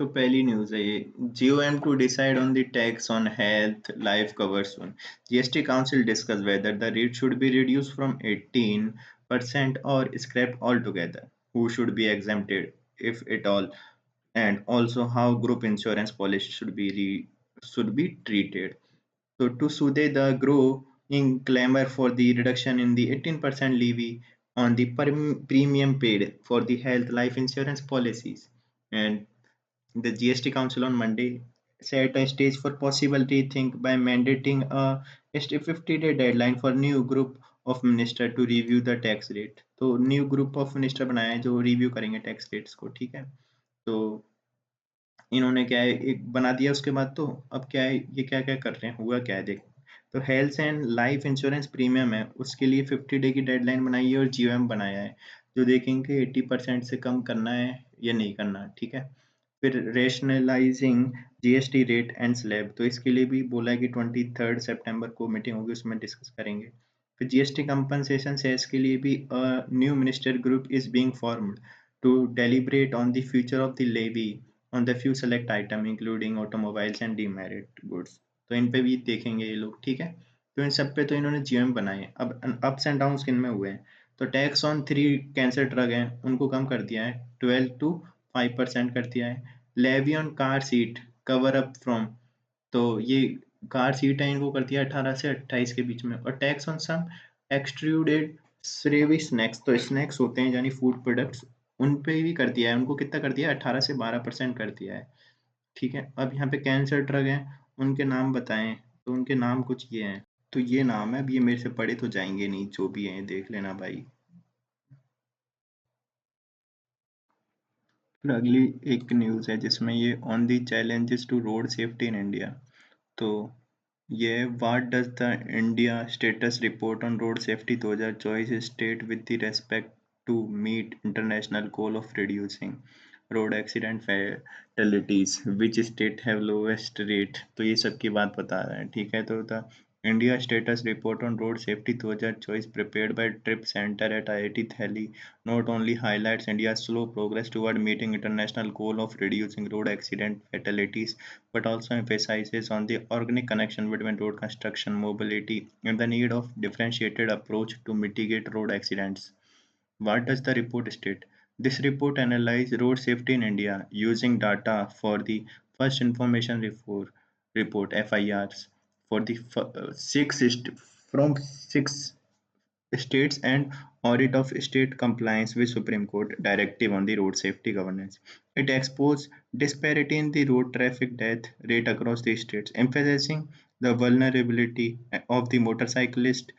तो पहली न्यूज़ है ये, GOM to decide on the tax on health life cover soon. GST Council discuss whether the rate should be reduced from 18% or scrapped altogether. Who should be exempted, if at all, and also how group insurance policy should be treated. So to soothe the growing clamor for the reduction in the 18% levy on the premium paid for the health life insurance policies, and the GST Council on Monday set a stage for possible rethink by mandating a 50-day deadline for new group of minister to review the tax rate. तो new group of minister बनाया है जो review करेंगे tax rates को, ठीक है। तो इन्होंने क्या है एक बना दिया, उसके बाद तो अब क्या है ये क्या क्या कर रहे हैं, हुआ क्या है देख। तो health and life insurance premium है, उसके लिए 50 डे की डेडलाइन बनाई है और GOM बनाया है जो देखेंगे 80% से कम करना है या नहीं करना, ठीक है। फिर rationalising GST rate and slab, तो इसके लिए भी बोला है कि 23 सितंबर को मीटिंग होगी, उसमें डिस्कस करेंगे। फिर GST कंपनसेशन सेस के लिए भी new minister group is being formed to deliberate on the future of the levy on the few select item including automobiles and demerit goods। तो इन पे भी देखेंगे ये लोग, ठीक है। तो इन सब पे तो इन्होंने GM बनाए। अब अप्स एंड डाउन्स किन में हुए हैं, तो टैक्स ऑन 3 कैंसर ड्रग हैं उनको कम कर दिया है, 12 to 5% कर दिया है। Levy on car seat cover up from, तो ये कार सीट है इनको कर दिया 18 से 28 के बीच में। और टैक्स ऑन सम एक्सट्रूडेड सेवी स्नैक्स, तो स्नैक्स होते हैं यानी फूड प्रोडक्ट्स, उन पे भी कर दिया है, उनको कितना कर दिया है 18 से 12% कर दिया है, ठीक है। अब यहाँ पे कैंसर ड्रग हैं, उनके नाम बताएं, तो उनके नाम कुछ ये हैं, तो ये नाम है, अब ये मेरे से पढ़े तो जाएंगे नहीं, जो भी हैं देख लेना भाई। फिर अगली एक न्यूज़ है जिसमें ये on the challenges to road safety in India, तो ये what does the India status report on road safety 2024 state with the respect to meet international goal of reducing road accident fatalities which state have lowest rate, तो ये सब की बात बता रहा है, ठीक है। तो the India status report on road safety 2024 prepared by trip centre at IIT Delhi not only highlights India's slow progress toward meeting international goal of reducing road accident fatalities, but also emphasizes on the organic connection between road construction, mobility, and the need of differentiated approach to mitigate road accidents. What does the report state? This report analyzes road safety in India using data for the First Information Report (FIRs) for the from six states and audit of state compliance with Supreme Court directive on the road safety governance. It exposed disparity in the road traffic death rate across the states, emphasizing the vulnerability of the motorcyclist,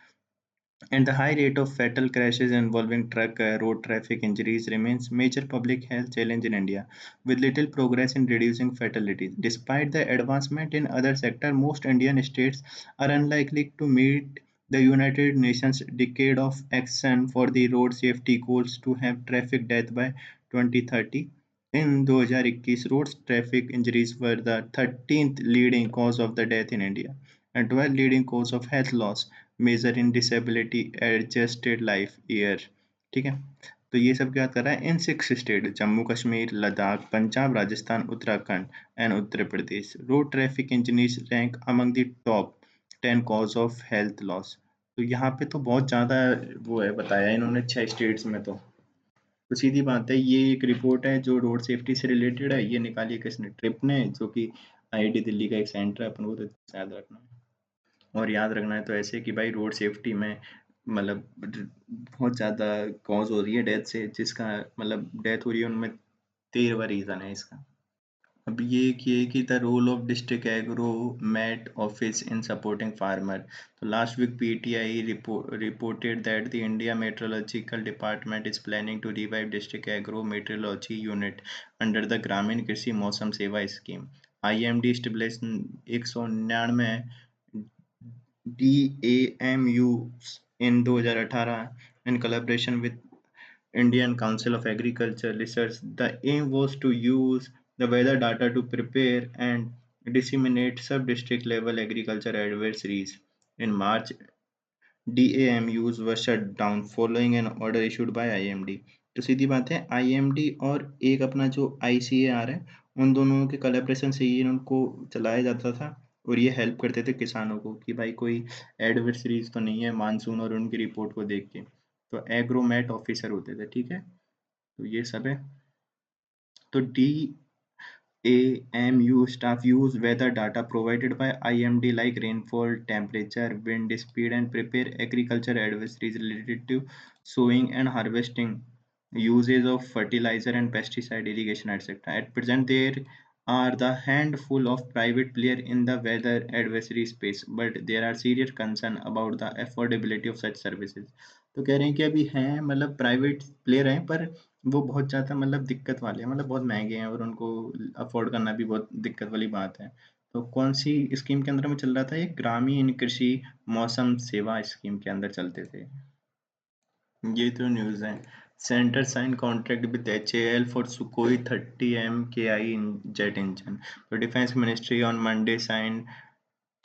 and the high rate of fatal crashes involving truck road traffic injuries remains major public health challenge in India, with little progress in reducing fatalities. Despite the advancement in other sectors, most Indian states are unlikely to meet the United Nations Decade of Action for the Road Safety goals to have traffic death by 2030. In 2021, road traffic injuries were the 13th leading cause of the death in India and 12th leading cause of health loss major in disability adjusted life year, ठीक है। तो ये सब क्या कर रहा है इन 6 state Jammu Kashmir, Ladakh, Punjab, Rajasthan, Uttarakhand and Uttar Pradesh road traffic injuries rank among the top 10 cause of health loss. तो यहाँ पे तो बहुत ज़्यादा वो है बताया इन्होंने 6 स्टेट्स में। तो सीधी बात है ये एक रिपोर्ट है जो रोड सेफ्टी से रिलेटेड है, ये निकाली किसने, ट्रिप ने, जो कि IIT दिल्ली का एक सेंटर है, अपन को तो याद रखना है। और याद रखना है तो ऐसे कि भाई रोड सेफ्टी में मतलब बहुत ज़्यादा कॉज हो रही है डेथ से, जिसका मतलब डेथ हो रही है उनमें 13वां रीज़न है इसका। अब ये कि the role of district agromet office in supporting farmer, तो last week PTI reported that the India Meteorological Department is planning to revive district agro meteorology unit under the ग्रामीण कृषि मौसम सेवा scheme. IMD established 199 DAMUs in 2018 in collaboration with Indian Council of Agriculture Research. The aim was to use the weather data to prepare and disseminate sub-district level agriculture advisories. In March, DAMUs were shut down following an order issued by IMD। तो सीधी बात है IMD और एक अपना जो ICAR है उन दोनों के कोलैबोरेशन से ही इनको चलाया जाता था और ये हेल्प करते थे किसानों को कि भाई कोई एडवर्सरीज तो नहीं है मानसून और उनकी रिपोर्ट को देख के। तो एग्रोमेट ऑफिसर होते थे, ठीक है। तो ये सब है। तो D AMU staff use weather data provided by IMD like rainfall, temperature, wind speed, and prepare agriculture advisories related to sowing and harvesting, uses of fertilizer and pesticide irrigation, etc. At present, there are the handful of private players in the weather advisory space, but there are serious concern about the affordability of such services. तो कह रहे हैं कि अभी हैं मतलब private player हैं पर वो बहुत ज़्यादा मतलब दिक्कत वाले हैं, मतलब बहुत महंगे हैं और उनको अफोर्ड करना भी बहुत दिक्कत वाली बात है। तो कौन सी स्कीम के अंदर में चल रहा था ये? ग्रामीण कृषि मौसम सेवा स्कीम के अंदर चलते थे। ये तो न्यूज़ है। Centre sign contract with HAL for Sukhoi 30 MKI jet engine. तो defence ministry on Monday sign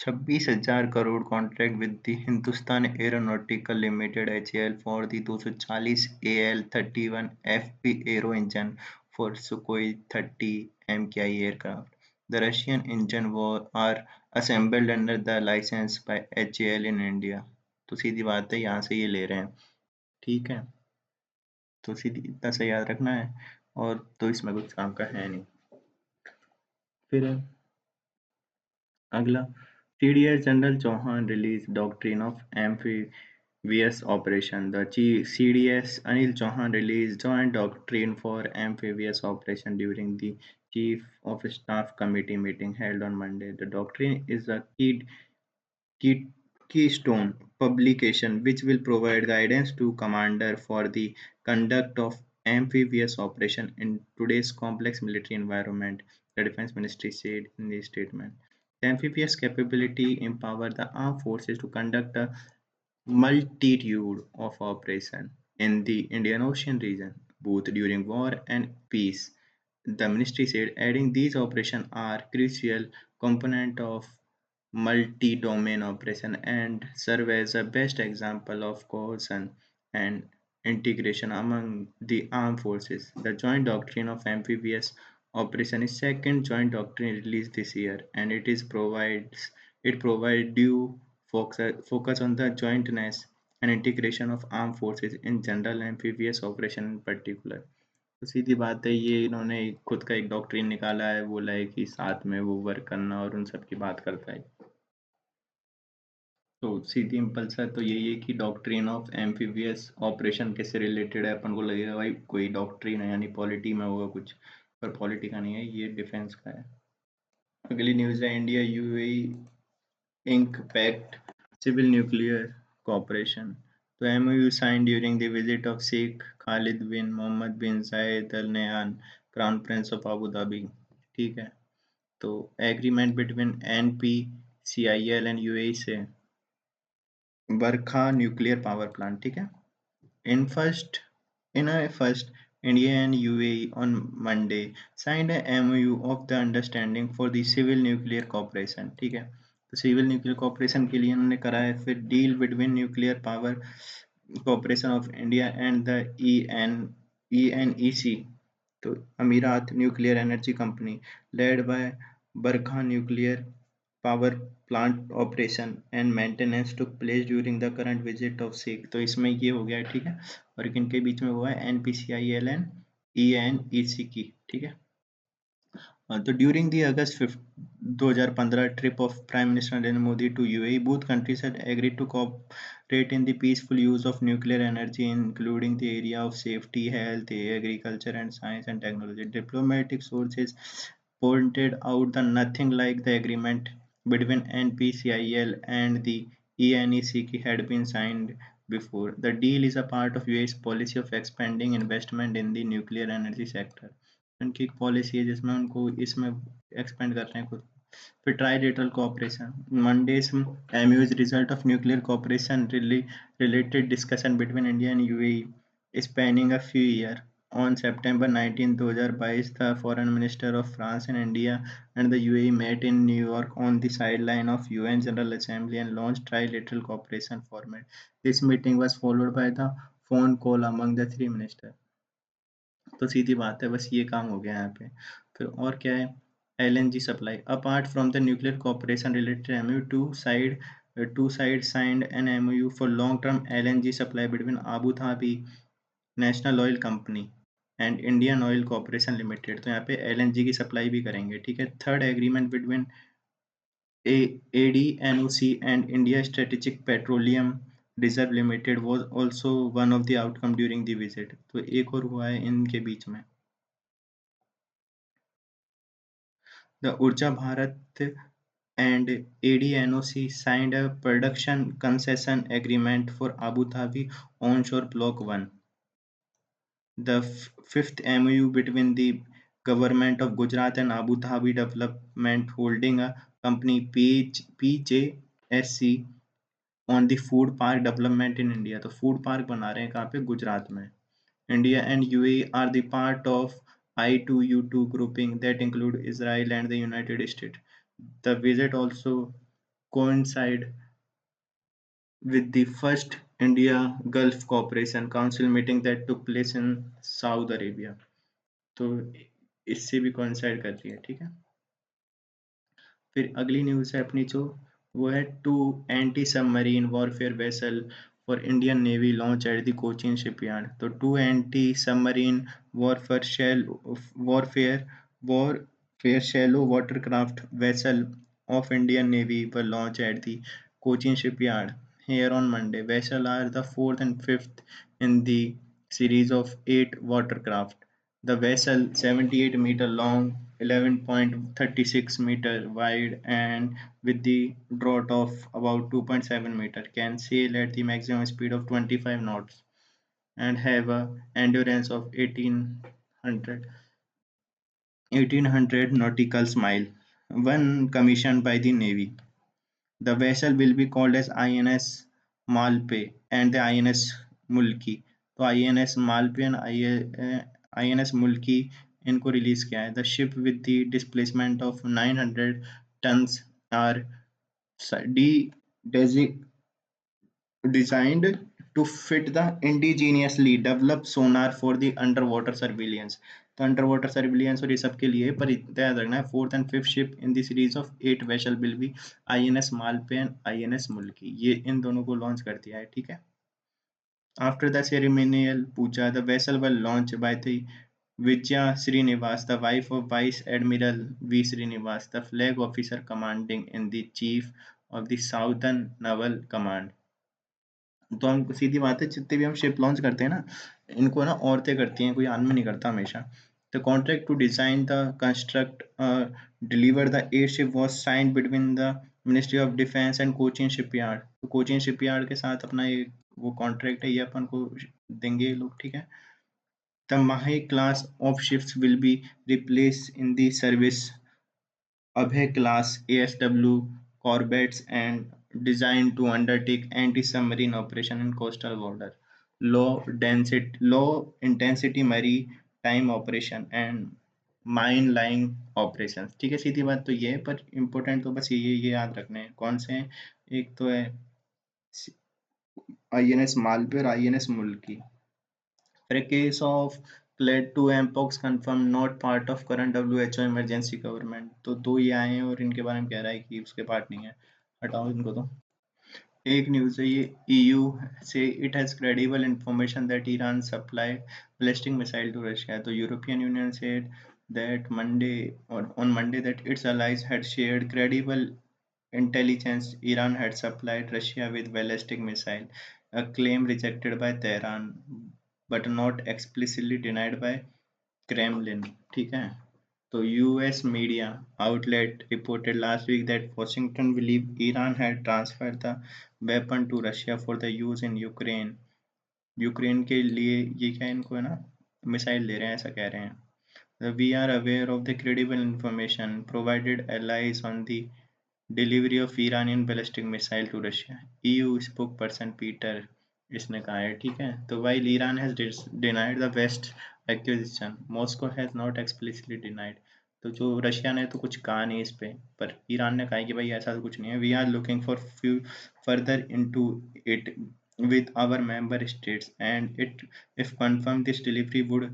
26,000 crore contract with the Hindustan aeronautical limited HAL for the 240 AL-31 FP aero engine for Sukhoi 30 MKI aircraft. The Russian engine are assembled under the license by HAL in India. तो सीधी बात है, यहाँ से ये ले रहे हैं, ठीक है। तो सीधी इतना सा याद रखना है और तो इसमें कुछ काम का है नहीं। फिर अगला, CDS General Chauhan released Doctrine of Amphibious Operation. The CDS Anil Chauhan released Joint Doctrine for Amphibious Operation during the Chief of Staff Committee meeting held on Monday. The doctrine is a key, keystone publication which will provide guidance to commander for the conduct of amphibious operation in today's complex military environment, the defense ministry said in the statement. The amphibious capability empower the armed forces to conduct a multitude of operations in the Indian Ocean region, both during war and peace. The ministry said, adding these operations are crucial component of multi-domain operation and serve as a best example of cohesion and integration among the armed forces. The Joint Doctrine of Amphibious Operation is second joint doctrine released this year, and it provides due focus on the jointness and integration of armed forces in general amphibious operation in particular. तो सीधी बात है, ये इन्होंने खुद का एक doctrine निकाला है, बोला है कि साथ में वो वर्क करना और उन सब की बात करता है। तो सीधी इम्पल्सर तो यही है कि डॉक्ट्रिन ऑफ एम्फीबियस ऑपरेशन कैसे रिलेटेड है। अपन को लगेगा भाई कोई डॉक्ट्रिन है यानी पॉलिटी में होगा कुछ, पर पॉलिटी का नहीं है, ये डिफेंस का है। अगली न्यूज़ है India UAE ink pact civil nuclear cooperation. तो MOU signed during the visit of Sheikh Khalid bin Mohammed bin Zayed Al Nahyan, Crown Prince of Abu Dhabi, ठीक है। तो agreement between NPCIL and UAE से बरखा nuclear power plant, ठीक है। In first, in a first, India and UAE on Monday signed a MOU of the understanding for the civil nuclear cooperation, ठीक है। तो civil nuclear corporation के लिए उन्होंने करा है फिर deal between nuclear power cooperation of India and the ENEC, तो Emirates nuclear energy company led by Barakah nuclear power plant operation and maintenance took place during the current visit of Sheikh. तो इसमें ये हो गया, ठीक है। और किनके बीच में हुआ है? NPCIL एंड ENEC की, ठीक है। तो during the August 2015 trip of prime minister Narendra Modi to UAE, both countries had agreed to cooperate in the peaceful use of nuclear energy, including the area of safety, health, agriculture, and science and technology. Diplomatic sources pointed out that nothing like the agreement between NPCIL and the ENEC had been signed before. The deal is a part of US policy of expanding investment in the nuclear energy sector. उनकी एक policy है जिसमें उनको इसमें expand कर रहे हैं खुद। फिर trilateral cooperation Mondays MOU's result of nuclear cooperation related discussion between India and UAE spanning a few years. On September 19, 2022, the foreign minister of France and India and the UAE met in New York on the sideline of UN General Assembly and launched trilateral cooperation format. This meeting was followed by the phone call among the three ministers. तो सीधी बात है, बस ये काम हो गया यहाँ पे। फिर और क्या है, LNG supply apart from the nuclear cooperation related MOU, two sides signed an MOU for long term LNG supply between Abu Dhabi national oil company and Indian oil corporation limited. तो यहाँ पे LNG की supply भी करेंगे, ठीक है। Third agreement between ADNOC and India Strategic Petroleum Reserve Limited was also one of the outcome during the visit। तो एक और हुआ है इनके बीच में। The Urja Bharat and ADNOC signed a production concession agreement for Abu Dhabi onshore block 1। The fifth MOU between the Government of Gujarat and Abu Dhabi Development Holding a Company PJSC on the food park development in India. तो food park बना रहे हैं कहाँ पे, गुजरात में। India and UAE are the part of I2U2 grouping that include Israel and the United States। The visit also coincide with the first India Gulf Cooperation Council meeting that took place in Saudi Arabia। तो इससे भी coincide कर रही है, ठीक है। फिर अगली न्यूज़ है अपनी जो, वो है two anti submarine warfare vessel for Indian navy launch at the Cochin shipyard. तो two anti submarine warfare warfare shallow watercraft vessel of Indian Navy were launched at the Cochin shipyard here on Monday। Vessels are the fourth and fifth in the series of 8 watercraft। The vessel, 78-meter long, 11.36-meter wide, and with the draught of about 2.7 meter, can sail at the maximum speed of 25 knots and have a endurance of 1800 nautical mile. One commissioned by the Navy। The vessel will be called as INS Malpe and the INS Mulki। तो INS Malpe and INS Mulki इनको release किया है। The ship with the displacement of 900 tons are designed to fit the indigenously developed sonar for the underwater surveillance। तो under water surveillance और ये सब के लिए, पर इतना याद रखना है, fourth and fifth ship in the series of 8 vessel will be INS Malpe and INS मुल्की। ये इन दोनों को लॉन्च कर दिया है, ठीक है। After the ceremonial puja, the vessel were launch by the Vijaya Srinivas, the wife of Vice Admiral V. Srinivas, the flag officer commanding in the chief of the Southern Naval Command। तो हम सीधी बात है, जितने भी हम शिप लॉन्च करते हैं ना, इनको ना औरतें करती हैं, कोई आदमी नहीं करता हमेशा। The contract to design the construct deliver the airship was signed between the ministry of defence and Cochin shipyard. तो कोचीन शिपयार्ड के साथ अपना ये वो कॉन्ट्रैक्ट है, ये अपन को देंगे ये लोग, ठीक है। The Mahi class of ships will be replace in the service Abhay class ASW corvettes and designed to undertake anti-submarine operation in coastal border, low intensity maritime operation and mine line operations। ठीक है, सीधी बात तो ये है, पर important तो बस ये याद रखने हैं। कौन से हैं? एक तो है INS मालपे और INS मुल्की। For a case of clade 2 mpox confirmed not part of current WHO emergency government। तो दो ये आए हैं और इनके बारे में कह रहा है कि उसके पार्ट नहीं है, हटाओ इनको। तो एक न्यूज़ है ये, EU से it has credible information that Iran supplied ballistic missile to Russia। तो European union said that on Monday that its allies had shared credible intelligence Iran had supplied Russia with ballistic missile, a claim rejected by Tehran but not explicitly denied by Kremlin। ठीक है। तो US media outlet reported last week that Washington believed Iran had transferred the weapon to Russia for the use in Ukraine। Ukraine के लिए ये क्या इनको है ना मिसाइल दे रहे हैं, ऐसा कह रहे हैं। We are aware of the credible information provided allies on the delivery of Iranian ballistic missile to Russia, EU spokesperson Peter इसने कहा है, ठीक है। तो while Iran has denied the West accusation, Moscow has not explicitly denied। तो जो Russia ने तो कुछ कहा नहीं इस पे, पर ईरान ने कहा कि भाई ऐसा तो कुछ नहीं है। We are looking for few further into it with our member states and it if confirmed this delivery would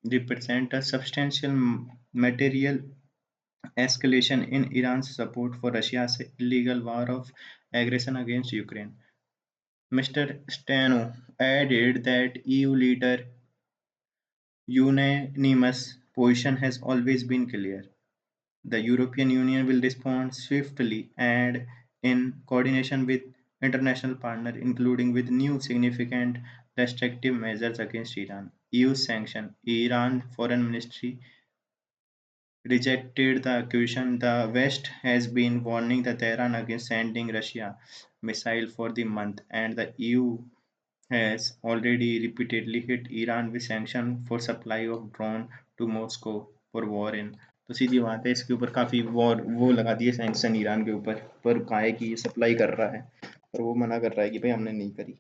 represent a substantial material escalation in Iran's support for Russia's illegal war of aggression against Ukraine. Mr. Stano added that EU leader unanimous position has always been clear. The European Union will respond swiftly and in coordination with international partners, including with new significant restrictive measures against Iran. EU sanction. Iran Foreign Ministry rejected the accusation. The West has been warning the Tehran against sending Russia missile for the month, and the EU has already repeatedly hit Iran with sanctions for supply of drone to Moscow for war in। तो सीधी बात है इसके ऊपर काफी war वो लगा दिए sanction Iran के ऊपर पर कहा है कि ये सप्लाई कर रहा है और वो मना कर रहा है कि भाई हमने नहीं करी।